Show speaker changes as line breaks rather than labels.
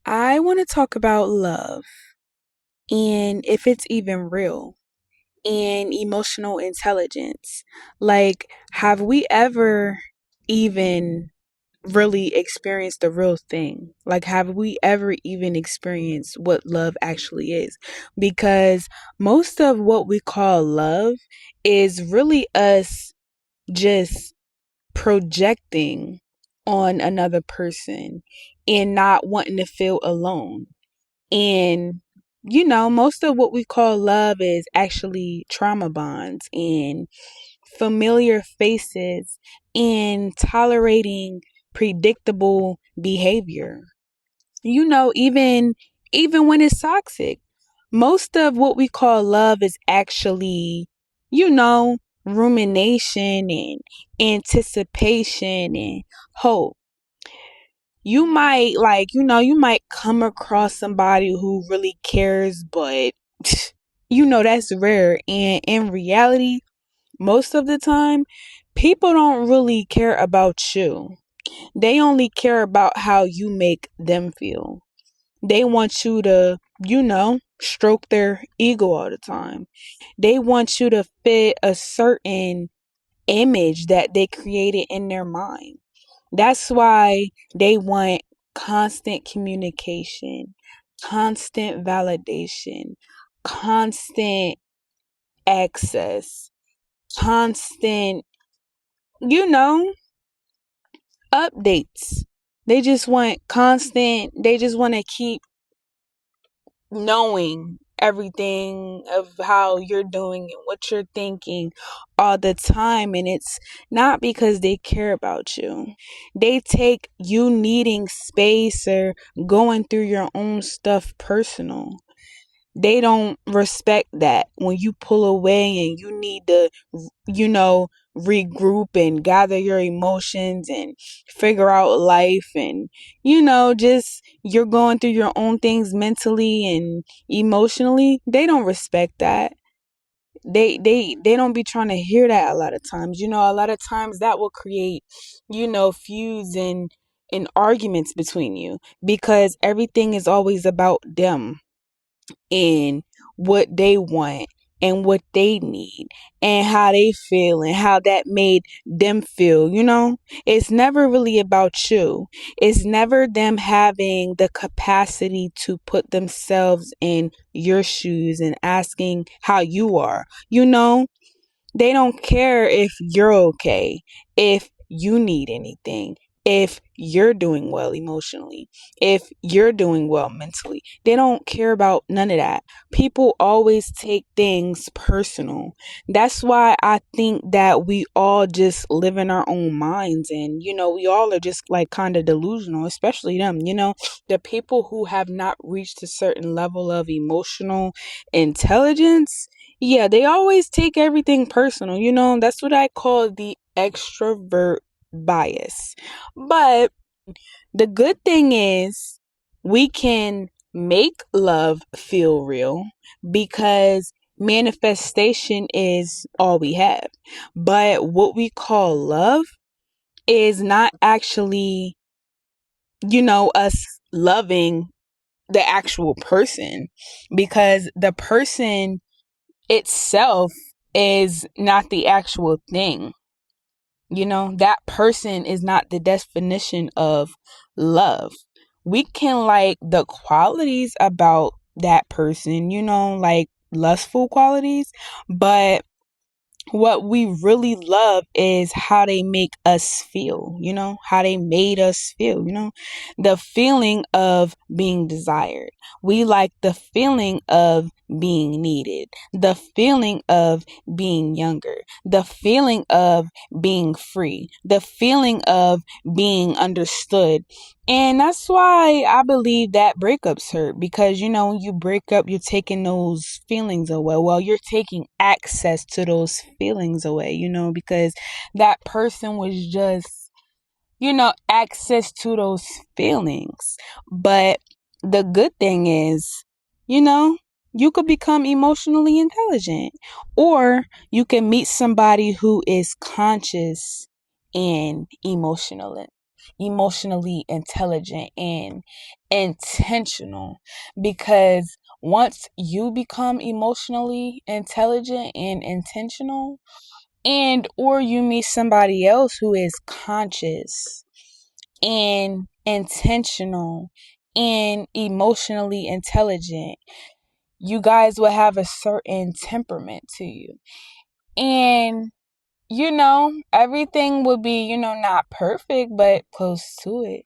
I want to talk about love and if it's even real and emotional intelligence. Like, have we ever even really experienced the real thing? Like, have we ever even experienced what love actually is? Because most of what we call love is really us just projecting on another person and not wanting to feel alone. And, most of what we call love is actually trauma bonds and familiar faces and tolerating predictable behavior. Even when it's toxic. Most of what we call love is actually, you know, rumination and anticipation and hope. You might come across somebody who really cares, but that's rare. And in reality, most of the time, people don't really care about you. They only care about how you make them feel. They want you to, stroke their ego all the time. They want you to fit a certain image that they created in their mind. That's why they want constant communication, constant validation, constant access, constant, you know, updates. They just want to keep knowing everything of how you're doing and what you're thinking all the time. And it's not because they care about you. They take you needing space or going through your own stuff personal. They don't respect that when you pull away and you need to, you know, regroup and gather your emotions and figure out life, and just you're going through your own things mentally and emotionally. They don't respect that. They don't be trying to hear that a lot of times. A lot of times that will create, feuds and arguments between you because everything is always about them and what they want and what they need and how they feel and how that made them feel. It's never really about you. It's never them having the capacity to put themselves in your shoes and asking how you are. They don't care if you're okay, if you need anything, if you're doing well emotionally, if you're doing well mentally. They don't care about none of that. People always take things personal. That's why I think that we all just live in our own minds, and we all are just like kind of delusional, especially them. The people who have not reached a certain level of emotional intelligence, yeah, they always take everything personal. That's what I call the extrovert bias. But the good thing is we can make love feel real because manifestation is all we have. But what we call love is not actually, us loving the actual person, because the person itself is not the actual thing. That person is not the definition of love. We can like the qualities about that person, like lustful qualities, but what we really love is how they make us feel, how they made us feel, the feeling of being desired. We like the feeling of being needed, the feeling of being younger, the feeling of being free, the feeling of being understood. And that's why I believe that breakups hurt, because when you break up, you're taking those feelings away. Well, you're taking access to those feelings away, because that person was just, access to those feelings. But the good thing is, you know, you could become emotionally intelligent, or you can meet somebody who is conscious and emotional. emotionally intelligent and intentional, because once you become emotionally intelligent and intentional, and or you meet somebody else who is conscious and intentional and emotionally intelligent, you guys will have a certain temperament to you. And everything will be, not perfect, but close to it,